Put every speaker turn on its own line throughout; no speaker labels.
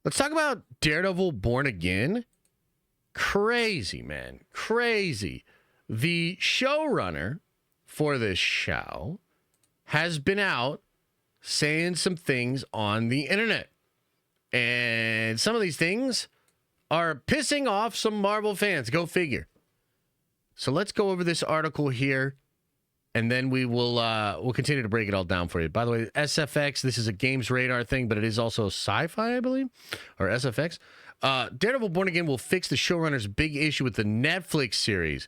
Let's talk about Daredevil Born Again. Crazy, man. Crazy. The showrunner for this show has been out saying some things on the internet. And some of these things are pissing off some Marvel fans. Go figure. So let's go over this article here, and then we'll continue to break it all down for you. By the way, SFX, this is a Games Radar thing, but it is also sci-fi, I believe, or SFX. Daredevil Born Again will fix the showrunner's big issue with the Netflix series.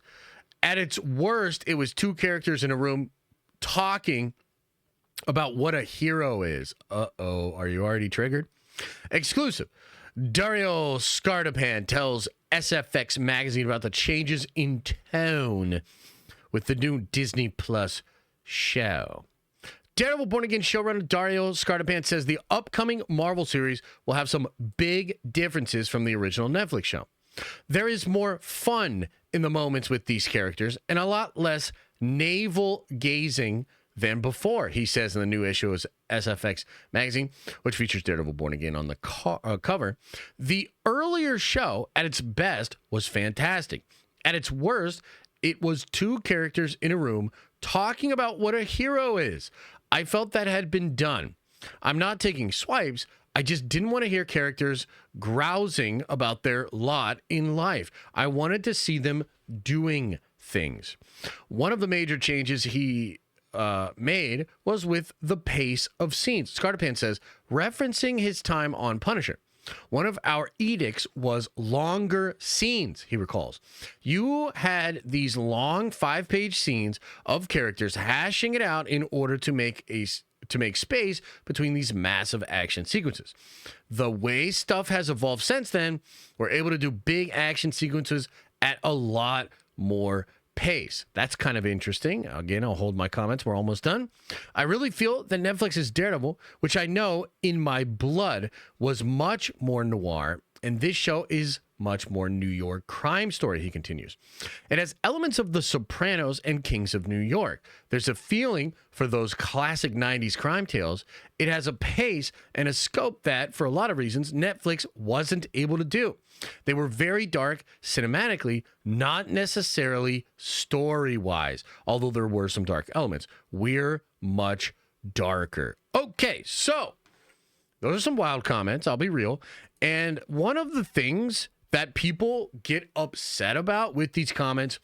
At its worst, it was two characters in a room talking about what a hero is. Uh-oh, are you already triggered? Exclusive. Dario Scardapan tells SFX magazine about the changes in tone with the new Disney Plus show. Daredevil Born Again showrunner Dario Scardapan says the upcoming Marvel series will have some big differences from the original Netflix show. There is more fun in the moments with these characters and a lot less navel-gazing than before, he says in the new issue of SFX magazine, which features Daredevil Born Again on the cover. The earlier show, at its best, was fantastic. At its worst, it was two characters in a room talking about what a hero is. I felt that had been done. I'm not taking swipes. I just didn't want to hear characters grousing about their lot in life. I wanted to see them doing things. One of the major changes he made was with the pace of scenes. Scardapan says, referencing his time on Punisher, one of our edicts was longer scenes, he recalls. You had these long 5-page scenes of characters hashing it out in order to make space between these massive action sequences. The way stuff has evolved since then, we're able to do big action sequences at a lot more pace. That's kind of interesting. Again, I'll hold my comments. We're almost done. I really feel that Netflix's Daredevil, which I know in my blood was much more noir, and this show is much more New York crime story, he continues. It has elements of The Sopranos and Kings of New York. There's a feeling for those classic 90s crime tales. It has a pace and a scope that, for a lot of reasons, Netflix wasn't able to do. They were very dark cinematically, not necessarily story-wise, although there were some dark elements. We're much darker. Okay, so those are some wild comments, I'll be real. And one of the things that people get upset about with these comments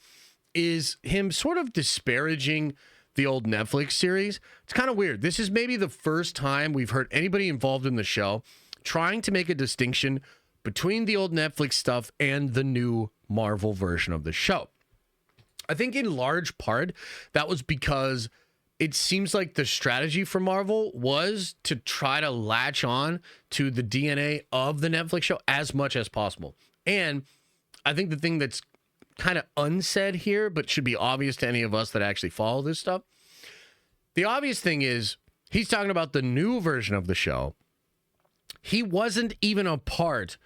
is him sort of disparaging the old Netflix series. It's kind of weird. This is maybe the first time we've heard anybody involved in the show trying to make a distinction between the old Netflix stuff and the new Marvel version of the show. I think in large part that was because it seems like the strategy for Marvel was to try to latch on to the DNA of the Netflix show as much as possible. And I think the thing that's kind of unsaid here, but should be obvious to any of us that actually follow this stuff, the obvious thing is he's talking about the new version of the show. He wasn't even a part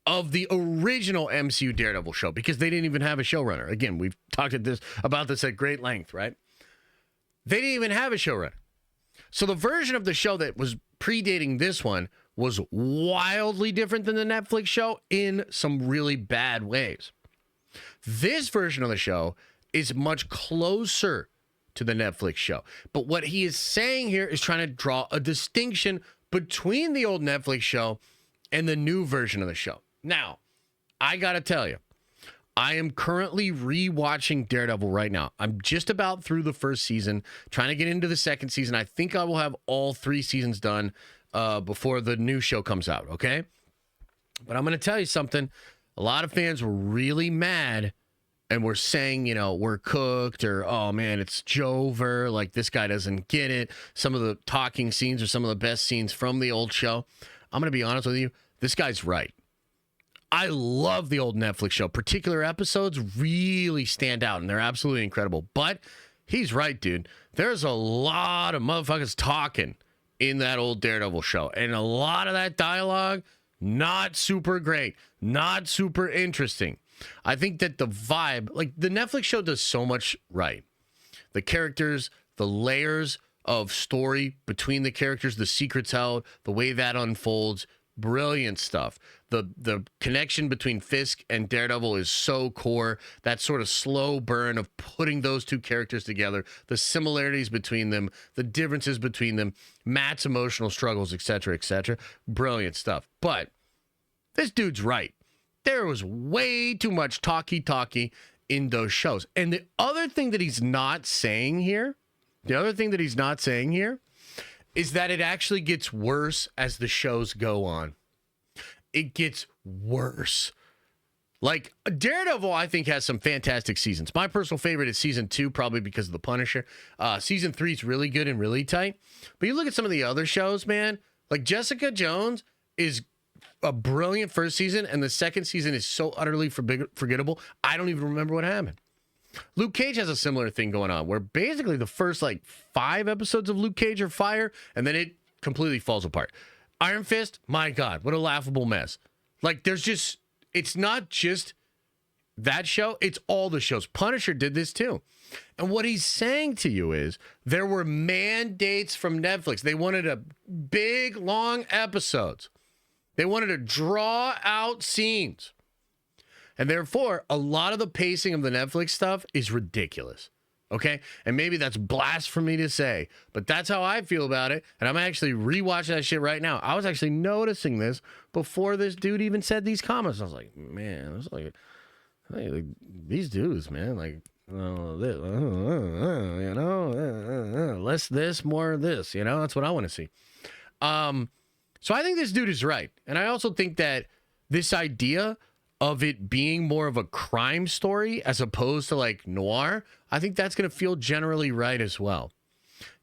of the original MCU Daredevil show because they didn't even have a showrunner. Again, we've talked about this at great length, right? They didn't even have a showrunner. So the version of the show that was predating this one was wildly different than the Netflix show in some really bad ways. This version of the show is much closer to the Netflix show. But what he is saying here is trying to draw a distinction between the old Netflix show and the new version of the show. Now, I got to tell you, I am currently rewatching Daredevil right now. I'm just about through the first season, trying to get into the second season. I think I will have all 3 seasons done before the new show comes out, okay? But I'm going to tell you something. A lot of fans were really mad and were saying, you know, we're cooked, or, oh, man, it's Jover. Like, this guy doesn't get it. Some of the talking scenes are some of the best scenes from the old show. I'm going to be honest with you. This guy's right. I love the old Netflix show. Particular episodes really stand out, and they're absolutely incredible. But he's right, dude. There's a lot of motherfuckers talking in that old Daredevil show. And a lot of that dialogue, not super great. Not super interesting. I think that the vibe, like the Netflix show does so much right. The characters, the layers of story between the characters, the secrets held, the way that unfolds, brilliant stuff. The connection between Fisk and Daredevil is so core. That sort of slow burn of putting those two characters together, the similarities between them, the differences between them, Matt's emotional struggles, etc., etc. Brilliant stuff. But this dude's right. There was way too much talky in those shows. And the other thing that he's not saying here, is that it actually gets worse as the shows go on. It gets worse. Like, Daredevil, I think, has some fantastic seasons. My personal favorite is season 2, probably because of the Punisher. Season 3 is really good and really tight. But you look at some of the other shows, man, like Jessica Jones is a brilliant first season, and the second season is so utterly forgettable, I don't even remember what happened. Luke Cage has a similar thing going on, where basically the first, 5 episodes of Luke Cage are fire, and then it completely falls apart. Iron Fist, my God, what a laughable mess. Like, it's not just that show, it's all the shows. Punisher did this too. And what he's saying to you is, there were mandates from Netflix. They wanted a big, long episodes. They wanted to draw out scenes. And therefore, a lot of the pacing of the Netflix stuff is ridiculous. Okay? And maybe that's blasphemy to say, but that's how I feel about it. And I'm actually rewatching that shit right now. I was actually noticing this before this dude even said these comments. I was like, man, it's like these dudes, man, less this, more of this, that's what I want to see. So I think this dude is right. And I also think that this idea of it being more of a crime story as opposed to noir, I think that's going to feel generally right as well.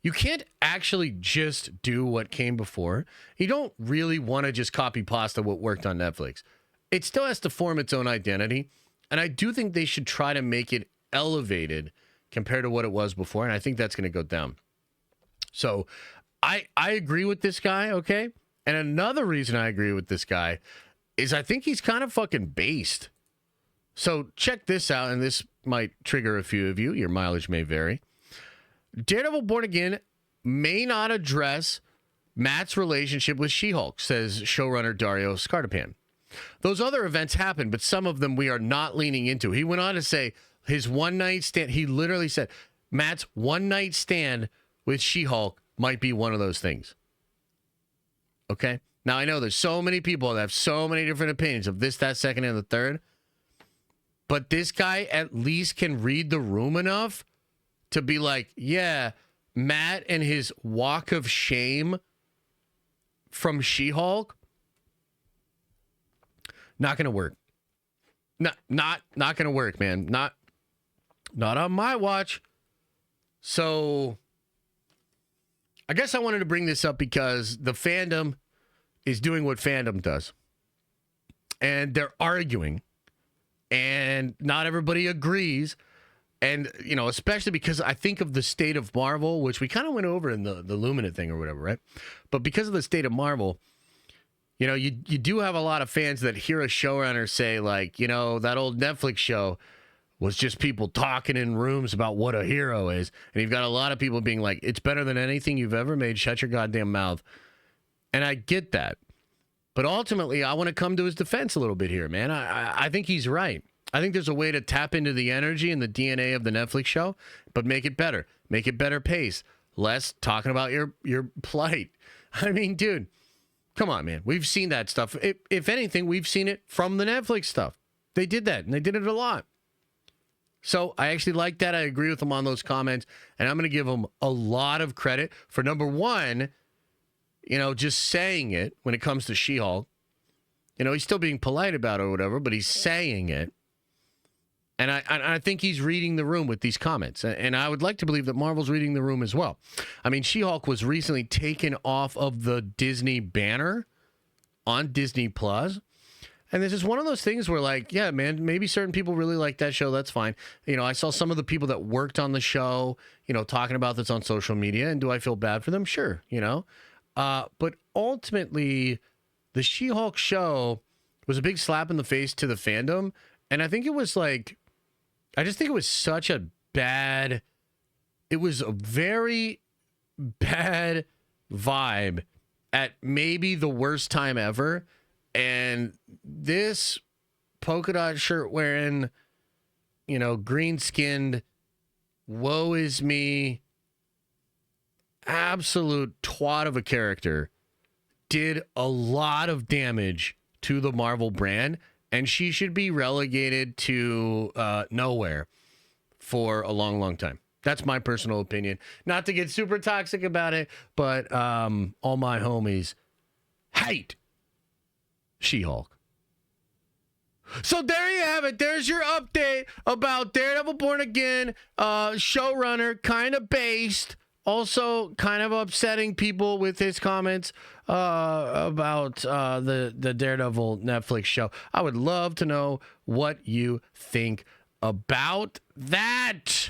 You can't actually just do what came before. You don't really want to just copy pasta what worked on Netflix. It still has to form its own identity. And I do think they should try to make it elevated compared to what it was before. And I think that's going to go down. So I agree with this guy, okay? And another reason I agree with this guy is I think he's kind of fucking based. So check this out, and this might trigger a few of you. Your mileage may vary. Daredevil Born Again may not address Matt's relationship with She-Hulk, says showrunner Dario Scartapan. Those other events happen, but some of them we are not leaning into. He went on to say his one-night stand, he literally said, Matt's one-night stand with She-Hulk might be one of those things. Okay? Now, I know there's so many people that have so many different opinions of this, that, second, and the third. But this guy at least can read the room enough to be like, yeah, Matt and his walk of shame from She-Hulk, not going to work. Not going to work, man. Not on my watch. So I guess I wanted to bring this up because the fandom is doing what fandom does. And they're arguing. And not everybody agrees. And, especially because I think of the state of Marvel, which we kind of went over in the Lumina thing or whatever, right? But because of the state of Marvel, you do have a lot of fans that hear a showrunner say, that old Netflix show was just people talking in rooms about what a hero is. And you've got a lot of people being like, it's better than anything you've ever made. Shut your goddamn mouth. And I get that. But ultimately, I want to come to his defense a little bit here, man. I think he's right. I think there's a way to tap into the energy and the DNA of the Netflix show, but make it better. Make it better pace. Less talking about your plight. I mean, dude, come on, man. We've seen that stuff. If anything, we've seen it from the Netflix stuff. They did that, and they did it a lot. So I actually like that. I agree with him on those comments, and I'm going to give him a lot of credit for, number one, just saying it when it comes to She-Hulk. He's still being polite about it or whatever, but he's saying it. And I think he's reading the room with these comments. And I would like to believe that Marvel's reading the room as well. I mean, She-Hulk was recently taken off of the Disney banner on Disney Plus. And this is one of those things where, yeah, man, maybe certain people really like that show. That's fine. I saw some of the people that worked on the show, talking about this on social media. And do I feel bad for them? Sure, But ultimately, the She-Hulk show was a big slap in the face to the fandom. And I think it was I just think it was such a bad, it was a very bad vibe at maybe the worst time ever. And this polka dot shirt wearing, green skinned, woe is me, absolute twat of a character did a lot of damage to the Marvel brand, and she should be relegated to nowhere for a long, long time. That's my personal opinion. Not to get super toxic about it, but all my homies hate She-Hulk. So there you have it. There's your update about Daredevil Born Again, showrunner, kind of based. Also kind of upsetting people with his comments about the Daredevil Netflix show. I would love to know what you think about that.